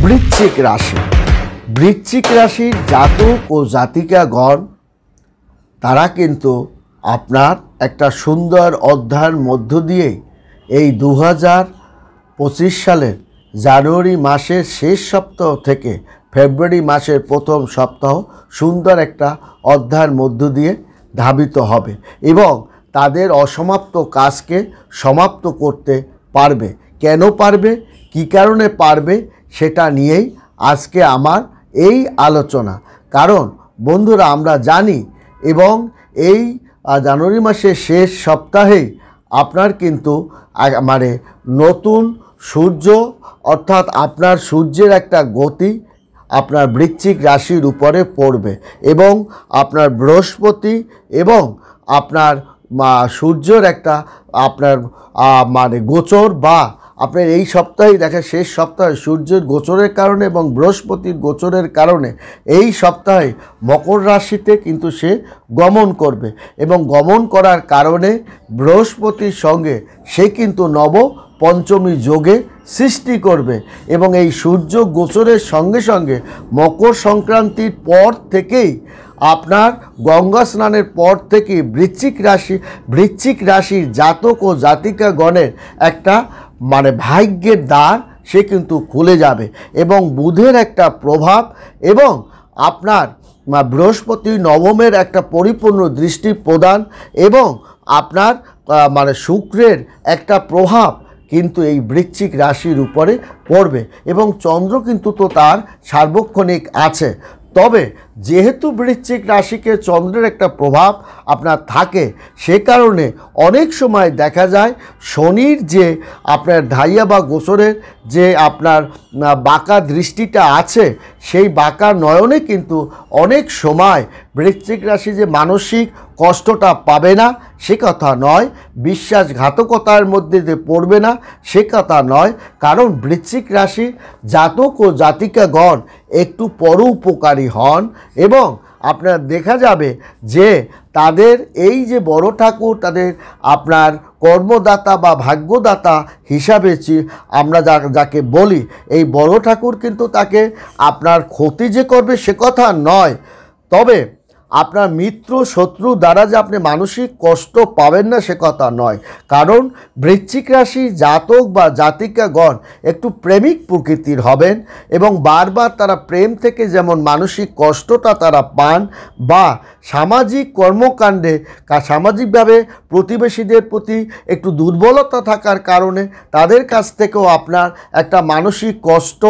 বৃশ্চিক রাশি। বৃশ্চিক রাশির জাতক ও জাতিকাগণ তারা কিন্তু আপনার একটা সুন্দর অধ্যায়ের মধ্য দিয়ে এই 2025 সালের জানুয়ারি মাসের শেষ সপ্তাহ থেকে ফেব্রুয়ারি মাসের প্রথম সপ্তাহ সুন্দর একটা অধ্যায়ের মধ্য দিয়ে ধাবিত হবে এবং তাদের অসমাপ্ত কাজকে সমাপ্ত করতে পারবে। কেন পারবে, কী কারণে পারবে, সেটা নিয়েই আজকে আমার এই আলোচনা। কারণ বন্ধুরা, আমরা জানি এবং এই জানুয়ারি মাসের শেষ সপ্তাহেই আপনার কিন্তু মানে নতুন সূর্য অর্থাৎ আপনার সূর্যের একটা গতি আপনার বৃশ্চিক রাশির উপরে পড়বে এবং আপনার বৃহস্পতি এবং আপনার সূর্যের একটা আপনার মানে গোচর বা আপনার এই সপ্তাহেই দেখা শেষ সপ্তাহে সূর্যের গোচরের কারণে এবং বৃহস্পতির গোচরের কারণে এই সপ্তাহে মকর রাশিতে কিন্তু সে গমন করবে এবং গমন করার কারণে বৃহস্পতির সঙ্গে সে কিন্তু নব পঞ্চমী যোগে সৃষ্টি করবে এবং এই সূর্য গোচরের সঙ্গে সঙ্গে মকর সংক্রান্তির পর থেকেই আপনার গঙ্গা স্নানের পর থেকে বৃশ্চিক রাশির জাতক ও জাতিকাগণের একটা মানে ভাগ্যের দ্বার সে কিন্তু খুলে যাবে এবং বুধের একটা প্রভাব এবং আপনার বৃহস্পতি নবমের একটা পরিপূর্ণ দৃষ্টি প্রদান এবং আপনার মানে শুক্রের একটা প্রভাব কিন্তু এই বৃশ্চিক রাশির উপরে পড়বে এবং চন্দ্র কিন্তু তো তার সার্বক্ষণিক আছে। তবে যেহেতু বৃশ্চিক রাশিকে চন্দ্রের একটা প্রভাব আপনার থাকে, সে কারণে অনেক সময় দেখা যায় শনির যে আপনার ঢাইয়া বা গোচরের যে আপনার বাঁকা দৃষ্টিটা আছে, সেই বাঁকা নয়নে কিন্তু অনেক সময় বৃশ্চিক রাশি যে মানসিক কষ্টটা পাবে না সে কথা নয়, বিশ্বাসঘাতকতার মধ্যে যে পড়বে না সে কথা নয়। কারণ বৃশ্চিক রাশির জাতক ও জাতিকাগণ একটু পরোপকারী হন এবং আপনার দেখা যাবে যে তাদের এই যে বড় ঠাকুর তাদের আপনার কর্মদাতা বা ভাগ্যদাতা হিসাবে আমরা যাকে বলি, এই বড় ঠাকুর কিন্তু তাকে আপনার ক্ষতি যে করবে সে কথা নয়, তবে আপনার মিত্র শত্রু দ্বারা যে আপনি মানসিক কষ্ট পাবেন না সে কথা নয়। কারণ বৃশ্চিক রাশির জাতক বা জাতিকাগণ একটু প্রেমিক প্রকৃতির হবেন এবং বারবার তারা প্রেম থেকে যেমন মানসিক কষ্টটা তারা পান বা সামাজিক কর্মকাণ্ডে সামাজিকভাবে প্রতিবেশীদের প্রতি একটু দুর্বলতা থাকার কারণে তাদের কাছ থেকেও আপনার একটা মানসিক কষ্ট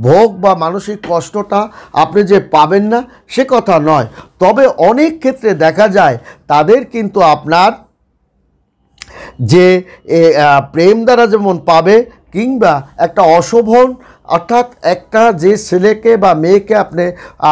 ভোগ বা মানসিক কষ্টটা আপনি যে পাবেন না সে কথা নয়। তবে অনেক ক্ষেত্রে দেখা যায় তাদের কিন্তু আপনার যে প্রেম দ্বারা যেমন পাবে কিংবা একটা অশোভন অর্থাৎ একটা যে ছেলেকে বা মেয়েকে আপনি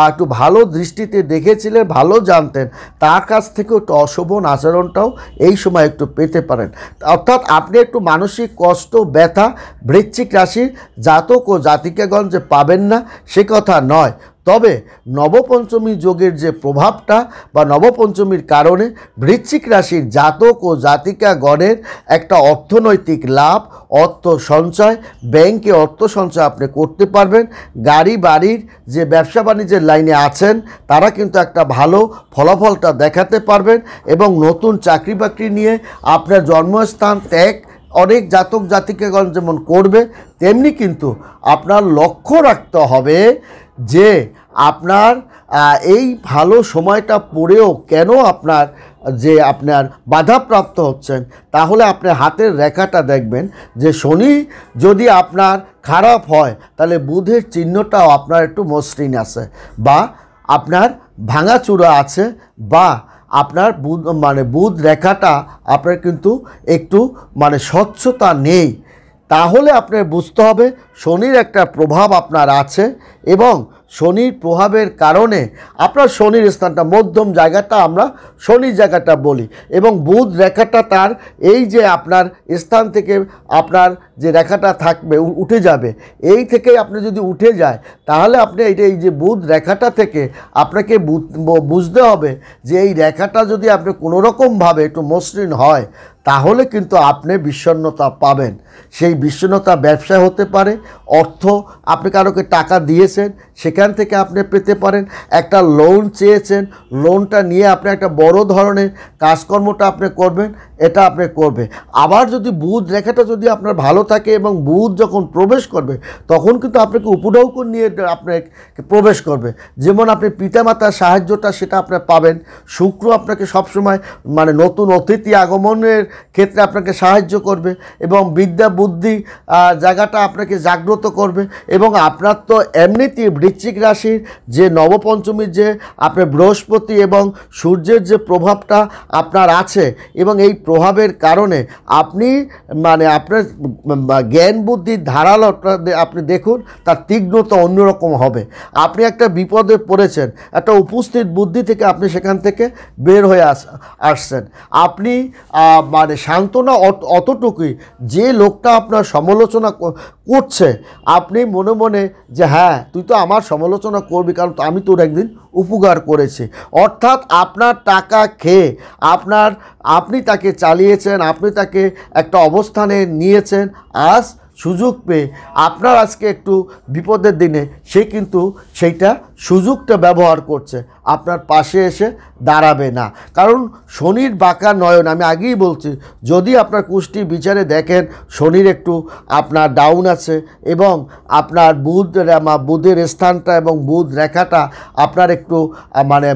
একটু ভালো দৃষ্টিতে দেখেছিলেন, ভালো জানতেন, তার কাছ থেকেও একটু অশোভন আচরণটাও এই সময় একটু পেতে পারেন। অর্থাৎ আপনি একটু মানসিক কষ্ট ব্যথা বৃশ্চিক রাশির জাতক ও জাতিকাগণ যে পাবেন না সে কথা নয়। তবে নবপঞ্চমী যোগের যে প্রভাবটা বা নবপঞ্চমীর কারণে বৃশ্চিক রাশির জাতক ও জাতিকাগণের একটা অর্থনৈতিক লাভ, অর্থ সঞ্চয়, ব্যাংকে অর্থ সঞ্চয় আপনি করতে পারবেন। গাড়ি বাড়ির যে ব্যবসা বাণিজ্যের লাইনে আছেন তারা কিন্তু একটা ভালো ফলাফলটা দেখাতে পারবেন এবং নতুন চাকরি বাকরি নিয়ে আপনার জন্মস্থান ত্যাগ অনেক জাতক জাতিকাগণ যেমন করবে, তেমনি কিন্তু আপনার লক্ষ্য রাখতে হবে যে আপনার এই ভালো সময়টা পড়েও কেন আপনার যে আপনার বাধাপ্রাপ্ত হচ্ছেন, তাহলে আপনার হাতের রেখাটা দেখবেন যে শনি যদি আপনার খারাপ হয় তাহলে বুধের চিহ্নটাও আপনার একটু মসৃণ আছে বা আপনার ভাঙাচুরা আছে বা আপনার বুধ রেখাটা আপনার কিন্তু একটু মানে স্বচ্ছতা নেই, তাহলে আপনার বুঝতে হবে শনির একটা প্রভাব আপনার আছে এবং শনির প্রভাবের কারণে আপনার শনির স্থানটা মধ্যম জায়গাটা আমরা শনির জায়গাটা বলি এবং বুধ রেখাটা তার এই যে আপনার স্থান থেকে আপনার যে রেখাটা থাকবে উঠে যাবে, এই থেকে আপনি যদি উঠে যায় তাহলে আপনি এই যে বুধ রেখাটা থেকে আপনাকে বুঝতে হবে যে এই রেখাটা যদি আপনি কোনোরকমভাবে একটু মসৃণ হয় তাহলে কিন্তু আপনি বিষণ্ণতা পাবেন। সেই বিষণ্ণতা ব্যবসা হতে পারে, অর্থ আপনি কারোকে টাকা দিয়েছেন সেখান থেকে আপনি পেতে পারেন, একটা লোন চেয়েছেন, লোনটা নিয়ে আপনি একটা বড় ধরনের কাজকর্মটা আপনি করবেন, এটা আপনি করবে। আবার যদি বুধ রেখাটা যদি আপনার ভালো থাকে এবং বুধ যখন প্রবেশ করবে তখন কিন্তু আপনাকে উপঢৌকন নিয়ে আপনাকে প্রবেশ করবে। যেমন আপনি পিতামাতার সাহায্যটা সেটা আপনি পাবেন। শুক্র আপনাকে সবসময় মানে নতুন অতিথি আগমনের ক্ষেত্রে আপনাকে সাহায্য করবে এবং বিদ্যা বুদ্ধি জায়গাটা আপনাকে জাগ্রত করবে। এবং আপনার তো এমনিতেই বৃশ্চিক রাশির যে নবপঞ্চমীর যে আপনার বৃহস্পতি এবং সূর্যের যে প্রভাবটা আপনার আছে এবং এই প্রভাবের কারণে আপনি মানে আপনার জ্ঞান বুদ্ধির ধারালোটা আপনি দেখুন তার তীক্ষ্ণতা অন্যরকম হবে। আপনি একটা বিপদে পড়েছেন, একটা উপস্থিত বুদ্ধি থেকে আপনি সেখান থেকে বের হয়ে আসছেন। আপনি মানে সান্ত্বনা অতটুকুই, যে লোকটা আপনার সমালোচনা করছে আপনি মনে মনে যে হ্যাঁ তুই তো আমার সমালোচনা করবি কারণ আমি তোর একদিন উপকার করেছি। অর্থাৎ আপনার টাকা খেয়ে আপনি তাকে চালিয়েছেন, আপনি তাকে একটা অবস্থানে নিয়েছেন। আজ সুযোগ পেয়ে আপনার আজকে একটু বিপদের দিনে সে কিন্তু সেইটা সুযোগটা ব্যবহার করছে, আপনার পাশে এসে দাঁড়াবে না। কারণ শনির বাঁকা নয়ন, আমি আগেই বলছি, যদি আপনার কুষ্টি বিচারে দেখেন শনির একটু আপনার ডাউন আছে এবং আপনার বুধের স্থানটা এবং বুধ রেখাটা আপনার একটু মানে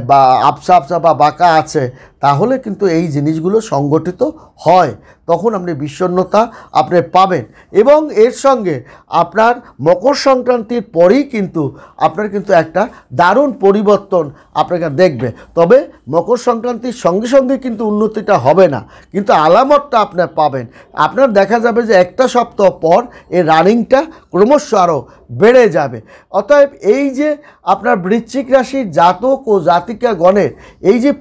আপসা আপসা বা বাঁকা আছে, তাহলে কিন্তু এই জিনিসগুলো সংগঠিত হয়, তখন আপনি বিষণ্ণতা আপনি পাবেন। এবং এর সঙ্গে আপনার মকর সংক্রান্তির পরেই কিন্তু আপনার কিন্তু একটা দারুণ পরিবর্তন আপনাকে দেখবে। তবে মকর সংক্রান্তির সঙ্গে সঙ্গে কিন্তু উন্নতিটা হবে না, কিন্তু আলামতটা আপনার পাবেন। আপনার দেখা যাবে যে একটা সপ্তাহ পর এই রানিংটা ক্রমশ আরও বেড়ে যাবে। অতএব এই যে আপনার বৃশ্চিক রাশির জাতক ও জাতিকাগণের এই যে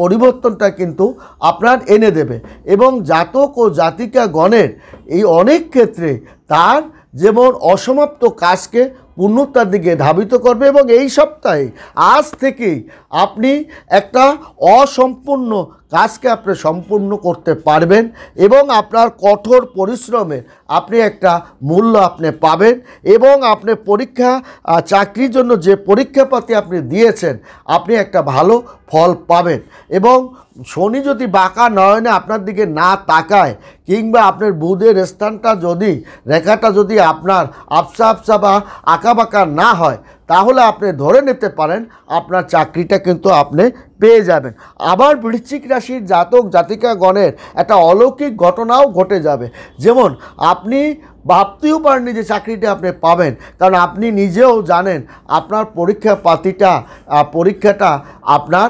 পরিবর্তনটা কিন্তু আপনার এনে দেবে এবং জাতক ও জাতিকাগণের এই অনেক ক্ষেত্রে তার যেমন অসমাপ্ত কাজকে পূর্ণতার দিকে ধাবিত করবে। এবং এই সপ্তাহে আজ থেকেই আপনি একটা অসম্পূর্ণ কাজকে আপনি সম্পূর্ণ করতে পারবেন এবং আপনার কঠোর পরিশ্রমের আপনি একটা মূল্য আপনি পাবেন এবং আপনি চাকরির জন্য যে পরীক্ষাপাতি আপনি দিয়েছেন আপনি একটা ভালো ফল পাবেন। এবং শনি যদি বাঁকা নয়নে আপনার দিকে না তাকায় কিংবা আপনার বুধের স্থানটা যদি রেখাটা যদি আপনার আপসা আপসা বা আঁকা বাঁকা না হয় তাহলে আপনি ধরে নিতে পারেন আপনার চাকরিটা কিন্তু আপনি পেয়ে যাবেন। আবার বৃশ্চিক রাশির জাতক জাতিকাগণের একটা অলৌকিক ঘটনাও ঘটে যাবে, যেমন আপনি ভাবতেও পারেননি যে চাকরিটা আপনি পাবেন, কারণ আপনি নিজেও জানেন আপনার পরীক্ষাটা আপনার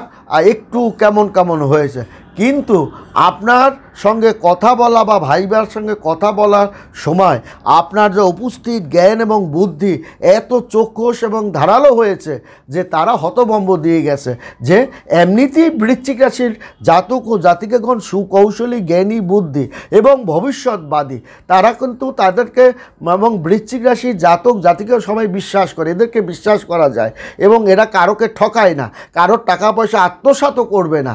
একটু কেমন হয়েছে, কিন্তু আপনার সঙ্গে কথা বলা বা ভাইবার সঙ্গে কথা বলার সময় আপনার যে উপস্থিত জ্ঞান এবং বুদ্ধি এত চক্ষুষ এবং ধারালো হয়েছে যে তারা হতভম্ব দিয়ে গেছে যে এমনিতেই বৃশ্চিক রাশির জাতক ও জাতিকাগণ সুকৌশলী, জ্ঞানী, বুদ্ধি এবং ভবিষ্যৎবাদী, তারা কিন্তু তাদেরকে এবং বৃশ্চিক রাশির জাতক জাতিকা সবাই বিশ্বাস করে, এদেরকে বিশ্বাস করা যায় এবং এরা কারোকে ঠকায় না, কারোর টাকা পয়সা আত্মসাৎও করবে না।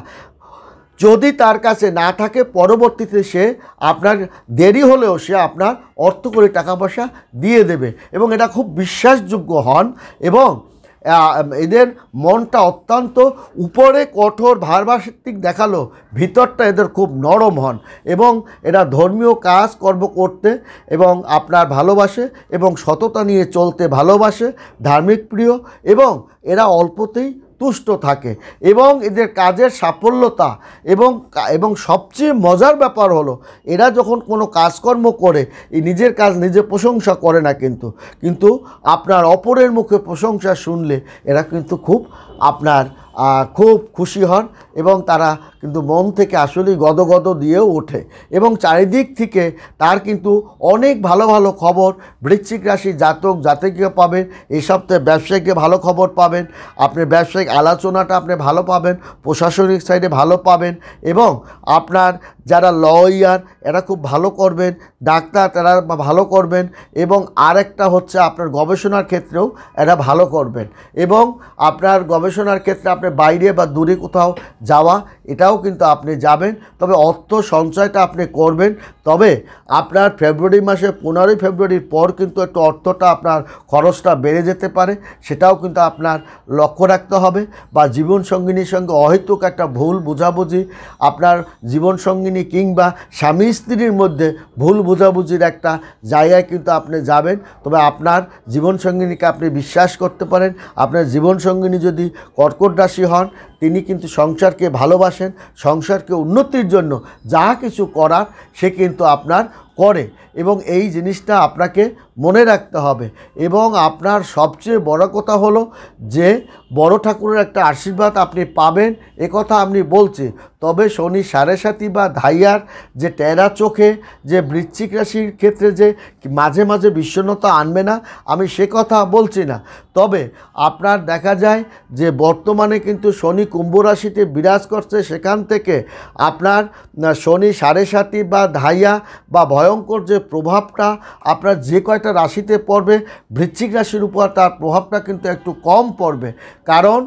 যদি তার কাছে না থাকে পরবর্তীতে সে আপনার দেরি হলেও সে আপনার অর্থ করে টাকা পয়সা দিয়ে দেবে এবং এটা খুব বিশ্বাসযোগ্য হন এবং এদের মনটা অত্যন্ত উপরে কঠোর ভারবাসিক দেখালো ভিতরটা এদের খুব নরম হন এবং এরা ধর্মীয় কাজ কর্ম করতে এবং আপনার ভালোবাসে এবং সততা নিয়ে চলতে ভালোবাসে, ধার্মিক প্রিয় এবং এরা অল্পতেই তুষ্ট থাকে এবং এদের কাজের সাফল্যতা এবং সবচেয়ে মজার ব্যাপার হলো এরা যখন কোনো কাজকর্ম করে এই নিজের কাজ নিজে প্রশংসা করে না, কিন্তু আপনার অপরের মুখে প্রশংসা শুনলে এরা কিন্তু খুব খুশি হন এবং তারা কিন্তু মন থেকে আসলেই গদগদ দিয়েও ওঠে এবং চারিদিক থেকে তার কিন্তু অনেক ভালো ভালো খবর বৃশ্চিক রাশি জাতক জাতিকা পাবেন। এই সপ্তাহে ব্যবসায়িককে ভালো খবর পাবেন, আপনি ব্যবসায়িক আলোচনাটা আপনি ভালো পাবেন, প্রশাসনিক সাইডে ভালো পাবেন এবং আপনার যারা লয়ার এরা খুব ভালো করবেন, ডাক্তার তারা ভালো করবেন এবং আরেকটা হচ্ছে আপনার গবেষণার ক্ষেত্রেও এরা ভালো করবেন এবং আপনার গবেষণার ক্ষেত্রে আপনি বাইরে বা দূরে কোথাও যাওয়া, এটাও কিন্তু আপনি যাবেন। তবে অর্থ সঞ্চয়টা আপনি করবেন। তবে আপনার ফেব্রুয়ারি মাসে 15ই ফেব্রুয়ারির পর কিন্তু একটু অর্থটা আপনার খরচটা বেড়ে যেতে পারে, সেটাও কিন্তু আপনার লক্ষ্য রাখতে হবে। বা জীবনসঙ্গিনীর সঙ্গে অহেতুক একটা ভুল বোঝাবুঝি, আপনার জীবনসঙ্গিনী কিংবা স্বামী স্ত্রীর মধ্যে ভুল বোঝাবুঝির একটা জায়গায় কিন্তু আপনি যাবেন। তবে আপনার জীবনসঙ্গিনীকে আপনি বিশ্বাস করতে পারেন। আপনার জীবনসঙ্গিনী যদি কর্কট রাশি হন, তিনি কিন্তু সংসারকে ভালোবাসেন, সংসারকে উন্নতির জন্য যা কিছু করার সে কিন্তু আপনার করে, এবং এই জিনিসটা আপনাকে মনে রাখতে হবে। এবং আপনার সবচেয়ে বড় কথা হলো যে বড় ঠাকুরের একটা আশীর্বাদ আপনি পাবেন, একথা আমি বলছি। তবে শনি সাড়ে সাতি বা ধাইয়ার যে টেরা চোখে যে বৃশ্চিক রাশির ক্ষেত্রে যে মাঝে মাঝে বিষণ্ণতা আনবে না, আমি সে কথা বলছি না। তবে আপনার দেখা যায় যে বর্তমানে কিন্তু শনি কুম্ভ রাশিতে বিরাজ করছে, সেখান থেকে আপনার শনি সাড়ে সাতি বা ধাইয়া বা ভয়ঙ্কর যে প্রভাবটা আপনার যে কয়টা রাশিতে পড়বে, বৃশ্চিক রাশির উপর তার প্রভাবটা কিন্তু একটু কম পড়বে। কারণ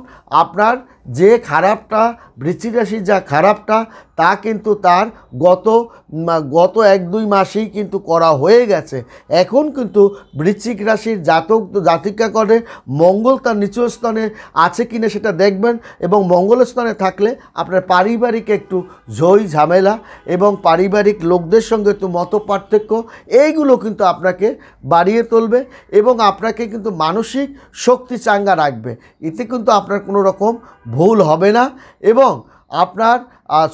আপনার যে খারাপটা, বৃশ্চিক রাশির যা খারাপটা তা কিন্তু তার গত 1-2 মাসেই কিন্তু করা হয়ে গেছে। এখন কিন্তু বৃশ্চিক রাশির জাতিকা করে মঙ্গল তার নিচু স্থানে আছে কিনা সেটা দেখবেন, এবং মঙ্গল স্থানে থাকলে আপনার পারিবারিক একটু ঝই ঝামেলা এবং পারিবারিক লোকদের সঙ্গে একটু মতপার্থক্য, এইগুলো কিন্তু আপনাকে বাড়িয়ে তুলবে এবং আপনাকে কিন্তু মানসিক শক্তি চাঙ্গা রাখবে। এতে কিন্তু আপনার কোনো রকম ভুল হবে না। এবং আপনার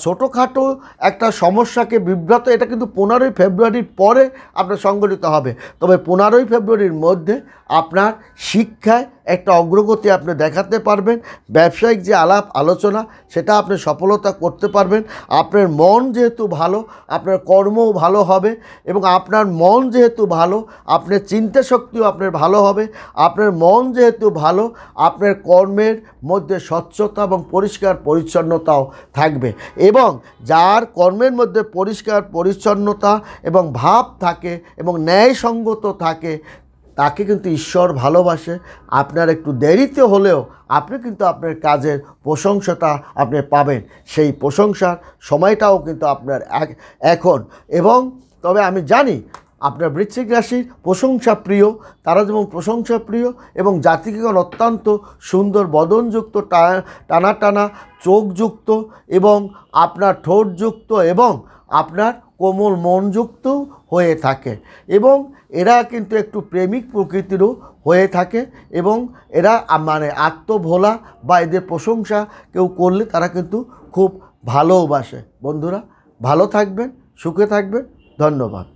ছোটোখাটো একটা সমস্যাকে বিব্রত, এটা কিন্তু 15ই ফেব্রুয়ারির পরে আপনার সংগঠিত হবে। তবে 15ই ফেব্রুয়ারির মধ্যে আপনার শিক্ষায় একটা অগ্রগতি আপনি দেখাতে পারবেন। ব্যবসায়িক যে আলাপ আলোচনা, সেটা আপনি সফলতা করতে পারবেন। আপনার মন যেহেতু ভালো, আপনার কর্মও ভালো হবে, এবং আপনার মন যেহেতু ভালো, আপনার চিন্তা শক্তিও আপনার ভালো হবে। আপনার মন যেহেতু ভালো, আপনার কর্মের মধ্যে স্বচ্ছতা এবং পরিষ্কার পরিচ্ছন্নতাও থাকবে। এবং যার কর্মের মধ্যে পরিষ্কার পরিচ্ছন্নতা এবং ভাব থাকে এবং ন্যায়সঙ্গত থাকে, তাকে কিন্তু ঈশ্বর ভালোবাসে। আপনার একটু দেরিতে হলেও আপনি কিন্তু আপনার কাজের প্রশংসাটা আপনি পাবেন। সেই প্রশংসার সময়টাও কিন্তু আপনার এখন। এবং তবে আমি জানি আপনার বৃশ্চিক রাশির প্রশংসা প্রিয়, তারা যেমন প্রশংসা প্রিয় এবং জাতিগণ অত্যন্ত সুন্দর বদনযুক্ত, টানা টানা চোখযুক্ত এবং আপনার ঠোঁটযুক্ত এবং আপনার কোমল মনযুক্ত হয়ে থাকে। এবং এরা কিন্তু একটু প্রেমিক প্রকৃতিরও হয়ে থাকে, এবং এরা মানে আত্মভোলা বা এদের প্রশংসা কেউ করলে তারা কিন্তু খুব ভালোবাসে। বন্ধুরা, ভালো থাকবেন, সুখে থাকবেন। ধন্যবাদ।